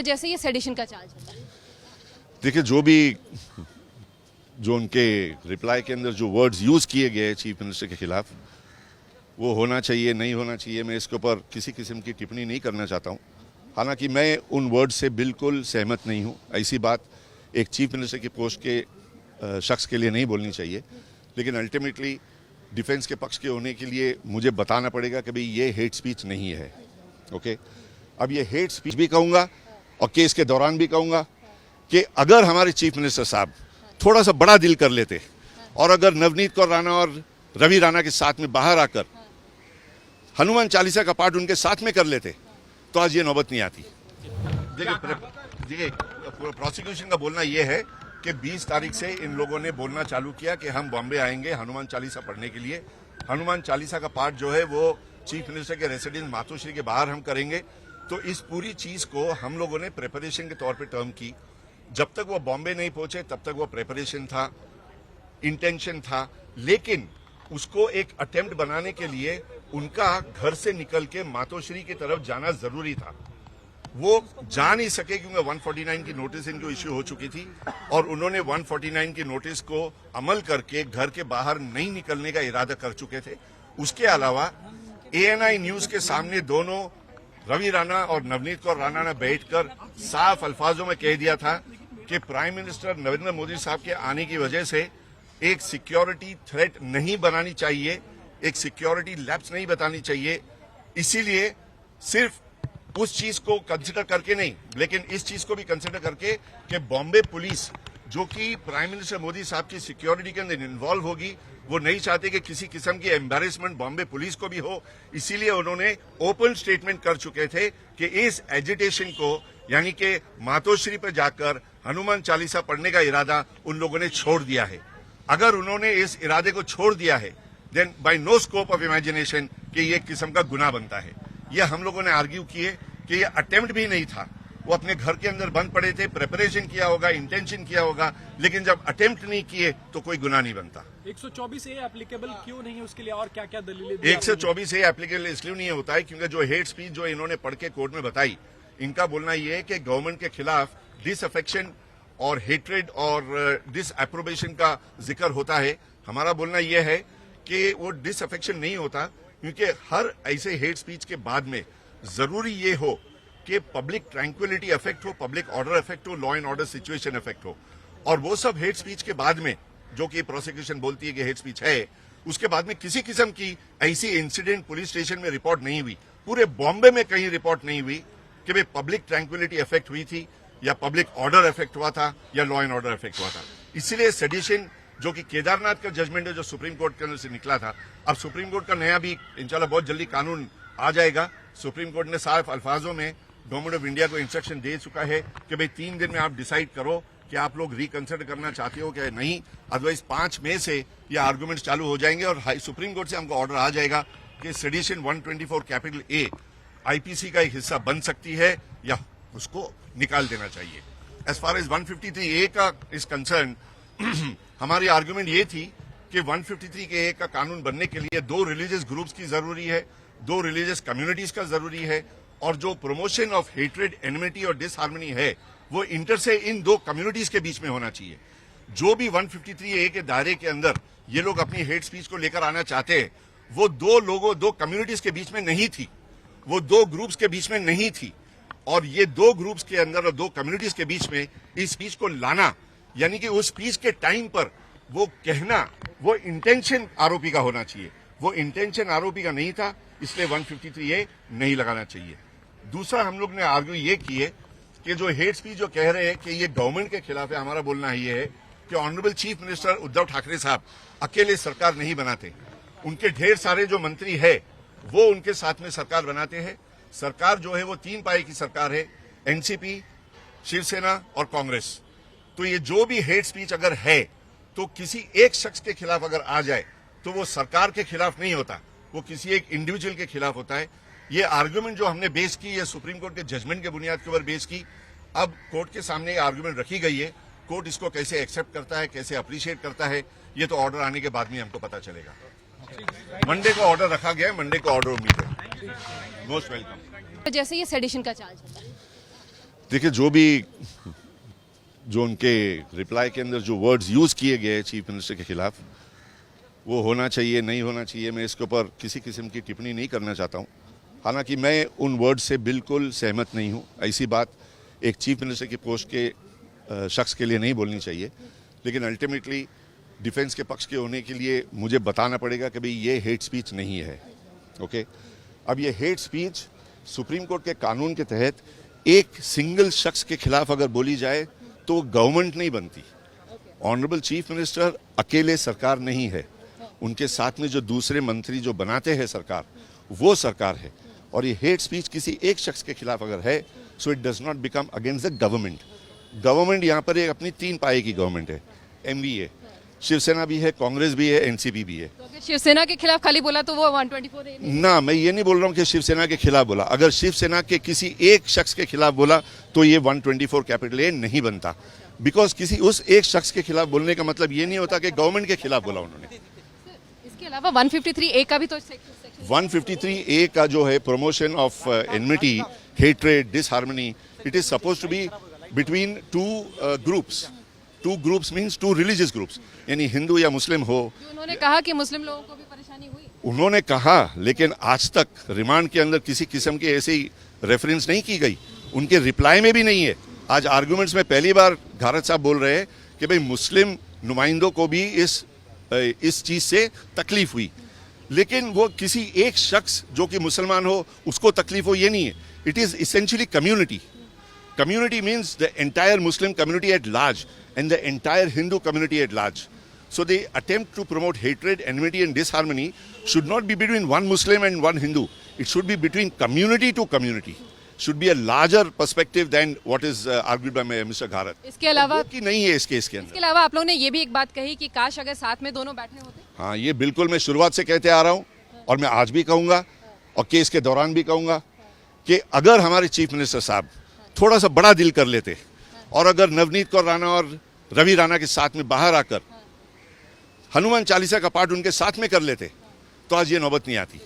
जैसे ये सेडिशन का चार्ज है। देखिए, जो उनके रिप्लाई के अंदर जो वर्ड्स यूज किए गए चीफ मिनिस्टर के खिलाफ, वो होना चाहिए नहीं होना चाहिए, मैं इसके ऊपर किसी किस्म की टिप्पणी नहीं करना चाहता हूँ। हालांकि मैं उन वर्ड से बिल्कुल सहमत नहीं हूँ। ऐसी बात एक चीफ मिनिस्टर की पोस्ट के शख्स के लिए नहीं बोलनी चाहिए, लेकिन अल्टीमेटली डिफेंस के पक्ष के होने के लिए मुझे बताना पड़ेगा कि भाई ये हेट स्पीच नहीं है। ओके, अब ये हेट स्पीच भी कहूँगा और केस के दौरान भी कहूँगा कि अगर हमारे चीफ मिनिस्टर साहब थोड़ा सा बड़ा दिल कर लेते और अगर नवनीत कौर राणा और रवि राणा के साथ में बाहर आकर हनुमान चालीसा का पाठ उनके साथ में कर लेते तो आज ये नौबत नहीं आती। देखिए, प्रोसिक्यूशन का बोलना ये है कि 20 तारीख से इन लोगों ने बोलना चालू किया कि हम बॉम्बे आएंगे हनुमान चालीसा पढ़ने के लिए। हनुमान चालीसा का पाठ जो है वो चीफ मिनिस्टर के रेसिडेंस मातोश्री के बाहर हम करेंगे। तो इस पूरी चीज को हम लोगों ने प्रिपरेशन के तौर पे टर्म की। जब तक वो बॉम्बे नहीं पहुंचे तब तक वो प्रिपरेशन था, इंटेंशन था, लेकिन उसको एक अटेम्प्ट बनाने के लिए उनका घर से निकल के मातोश्री की तरफ जाना जरूरी था। वो जा नहीं सके क्योंकि 149 की नोटिस इनको इश्यू हो चुकी थी और उन्होंने 149 की नोटिस को अमल करके घर के बाहर नहीं निकलने का इरादा कर चुके थे। उसके अलावा ANI न्यूज के सामने दोनों रवि राणा और नवनीत कौर राणा ने बैठकर साफ अल्फाजों में कह दिया था कि प्राइम मिनिस्टर नरेंद्र मोदी साहब के आने की वजह से एक सिक्योरिटी थ्रेट नहीं बनानी चाहिए, एक सिक्योरिटी लैप्स नहीं बतानी चाहिए। इसीलिए सिर्फ उस चीज को कंसिडर करके नहीं, लेकिन इस चीज को भी कंसिडर करके कि बॉम्बे पुलिस जो कि प्राइम मिनिस्टर मोदी साहब की सिक्योरिटी के अंदर इन्वॉल्व होगी, वो नहीं चाहते कि किसी किस्म की एम्बैरेसमेंट बॉम्बे पुलिस को भी हो। इसीलिए उन्होंने ओपन स्टेटमेंट कर चुके थे कि इस एजिटेशन को, यानी कि मातोश्री पर जाकर हनुमान चालीसा पढ़ने का इरादा उन लोगों ने छोड़ दिया है। अगर उन्होंने इस इरादे को छोड़ दिया है, then by no scope of imagination कि ये किस्म का गुनाह बनता है। यह हम लोगों ने आर्ग्यू किए कि ये अटेम्प्ट भी नहीं था। वो अपने घर के अंदर बंद पड़े थे, प्रिपरेशन किया होगा, इंटेंशन किया होगा, लेकिन जब अटेम्प्ट नहीं किए तो कोई गुनाह नहीं बनता। 124A एप्लीकेबल क्यों नहीं है उसके लिए, और क्या क्या दलीलें? 124A एप्लीकेबल इसलिए नहीं होता है क्योंकि जो हेट स्पीच जो इन्होंने पढ़ के कोर्ट में बताई, इनका बोलना यह है कि गवर्नमेंट के खिलाफ डिसअफेक्शन और हेट्रेड और डिसअप्रोबेशन का जिक्र होता है। हमारा बोलना यह है कि वो डिसअफेक्शन नहीं होता, क्योंकि हर ऐसे हेट स्पीच के बाद में जरूरी ये हो कि पब्लिक ट्रैंक्विलिटी अफेक्ट हो, पब्लिक ऑर्डर अफेक्ट हो, law and order situation affect हो। और वो सब हेट स्पीच के बाद में जो कि प्रोसिक्यूशन बोलती है कि हेट स्पीच है, उसके बाद में किसी किस्म की ऐसी इंसिडेंट पुलिस स्टेशन में रिपोर्ट नहीं हुई, पूरे बॉम्बे में कहीं रिपोर्ट नहीं हुई कि भाई पब्लिक ट्रैंक्विलिटी अफेक्ट हुई थी या पब्लिक ऑर्डर अफेक्ट हुआ था या लॉ एंड ऑर्डर अफेक्ट हुआ था। इसलिए सेडिशन जो कि केदारनाथ का जजमेंट है जो सुप्रीम कोर्ट के अंदर से निकला था, अब सुप्रीम कोर्ट का नया भी इंशाल्लाह बहुत जल्दी कानून आ जाएगा। सुप्रीम कोर्ट ने साफ अल्फाजों में गवर्नमेंट ऑफ इंडिया को इंस्ट्रक्शन दे चुका है कि भाई 3 दिन में आप डिसाइड करो कि आप लोग रिकंसिडर करना चाहते हो क्या नहीं, अदरवाइज 5 मई से ये आर्गूमेंट्स चालू हो जाएंगे और सुप्रीम कोर्ट से हमको ऑर्डर आ जाएगा कि सेडिशन 124 कैपिटल A IPC का एक हिस्सा बन सकती है या उसको निकाल देना चाहिए। एज फार एज 153A का इज कंसर्न, हमारी आर्गुमेंट ये थी कि 153A का कानून बनने के लिए 2 रिलीजियस ग्रुप्स की जरूरी है, 2 रिलीजियस कम्युनिटीज का जरूरी है, और जो प्रमोशन ऑफ हेट्रेड, एनिमिटी और डिसहार्मनी है वो इंटर से इन 2 कम्युनिटीज के बीच में होना चाहिए। जो भी 153A के दायरे के अंदर ये लोग अपनी हेट स्पीच को लेकर आना चाहते हैं, वो 2 कम्युनिटीज के बीच में नहीं थी, वो 2 ग्रुप्स के बीच में नहीं थी। और ये 2 ग्रुप्स के अंदर और 2 कम्युनिटीज के बीच में इस स्पीच को लाना, यानी कि उस स्पीच के टाइम पर वो कहना, वो इंटेंशन आरोपी का होना चाहिए। वो इंटेंशन आरोपी का नहीं था, इसलिए 153A नहीं लगाना चाहिए। दूसरा हम लोग ने आर्ग्यू ये किए कि जो हेट स्पीच जो कह रहे हैं कि ये गवर्नमेंट के खिलाफ है, हमारा बोलना ये है कि honourable chief minister Uddhav Thackeray साहब अकेले सरकार नहीं बनाते, उनके ढेर सारे जो मंत्री है वो उनके साथ में सरकार बनाते हैं। सरकार जो है वो 3 पाए की सरकार है, NCP, शिवसेना और कांग्रेस। तो ये जो भी हेट स्पीच अगर है तो किसी एक शख्स के खिलाफ अगर आ जाए तो वो सरकार के खिलाफ नहीं होता, वो किसी एक इंडिविजुअल के खिलाफ होता है। ये आर्गुमेंट जो हमने बेस की, ये सुप्रीम कोर्ट के जजमेंट के बुनियाद के ऊपर बेस की। अब कोर्ट के सामने ये आर्गुमेंट रखी गई है, कोर्ट इसको कैसे एक्सेप्ट करता है, कैसे अप्रिशिएट करता है, ये तो ऑर्डर आने के बाद में हमको पता चलेगा। मंडे को ऑर्डर रखा गया है, मंडे को ऑर्डर उम्मीद है। Most welcome. जैसे ये सेडिशन का चार्ज है, देखिए, जो उनके रिप्लाई के अंदर जो वर्ड्स यूज किए गए चीफ मिनिस्टर के खिलाफ, वो होना चाहिए नहीं होना चाहिए, मैं इसके ऊपर किसी किस्म की टिप्पणी नहीं करना चाहता हूँ। हालांकि मैं उन वर्ड से बिल्कुल सहमत नहीं हूँ। ऐसी बात एक चीफ मिनिस्टर की पोस्ट के शख्स के लिए नहीं बोलनी चाहिए, लेकिन अल्टीमेटली डिफेंस के पक्ष के होने के लिए मुझे बताना पड़ेगा कि भाई ये हेट स्पीच नहीं है। ओके, अब ये हेट स्पीच सुप्रीम कोर्ट के कानून के तहत एक सिंगल शख्स के खिलाफ अगर बोली जाए तो गवर्नमेंट नहीं बनती। ऑनरेबल चीफ मिनिस्टर अकेले सरकार नहीं है, उनके साथ में जो दूसरे मंत्री जो बनाते हैं सरकार, वो सरकार है। और ये हेट स्पीच किसी एक शख्स के खिलाफ अगर है, so it does not become against the government. Government यहाँ पर एक अपनी 3 पाए की गवर्नमेंट है, MVA, शिवसेना भी है, कांग्रेस भी है, NCP भी है। तो अगर शिवसेना के खिलाफ खाली बोला तो वो 124A नहीं? ना, मैं ये नहीं बोल रहा हूँ कि शिवसेना के खिलाफ बोला। अगर शिवसेना के किसी एक शख्स के खिलाफ बोला तो ये 124A नहीं बनता, बिकॉज किसी उस एक शख्स के खिलाफ बोलने का मतलब ये नहीं होता कि गवर्नमेंट के खिलाफ बोला उन्होंने। इसके अलावा 153A का भी तो सेक्शन 153A का जो है promotion of enmity, hatred, disharmony, it is suppose to be between two groups means 2 religious groups, यानी हिंदू या मुस्लिम हो। जो उन्होंने कहा कि मुस्लिम लोगों को भी परेशानी हुई। उन्होंने कहा, लेकिन आज तक रिमांड के अंदर किसी किस्म की ऐसी रेफरेंस नहीं की गई, उनके रिप्लाई में भी नहीं है। आज आर्गुमेंट्स में पहली बार घारत साहब बोल रहे हैं कि भाई मुस्लिम नुमाइंदों को भी इस चीज से तकलीफ हुई, लेकिन वो किसी एक शख्स जो कि मुसलमान हो उसको तकलीफ हो, ये नहीं है। It is essentially community. Community means the entire Muslim community at large and the entire Hindu community at large. So the attempt to promote hatred, enmity and disharmony should not be between one Muslim and one Hindu. It should be between community to community. Should be a larger perspective than what is argued by Mr. Gharat. इसके अलावा कि नहीं है इस case के अंदर। इसके अलावा आप लोगों ने ये भी एक बात कही कि काश अगर साथ में दोनों बैठे होते। हाँ, ये बिल्कुल मैं शुरुआत से कहते आ रहा हूँ और मैं आज भी कहूँगा और केस के दौरान भी कहूँगा कि अगर हमारे चीफ मिनिस्टर साहब थोड़ा सा बड़ा दिल कर लेते और अगर नवनीत कौर राणा और रवि राणा के साथ में बाहर आकर हनुमान चालीसा का पाठ उनके साथ में कर लेते तो आज ये नौबत नहीं आती।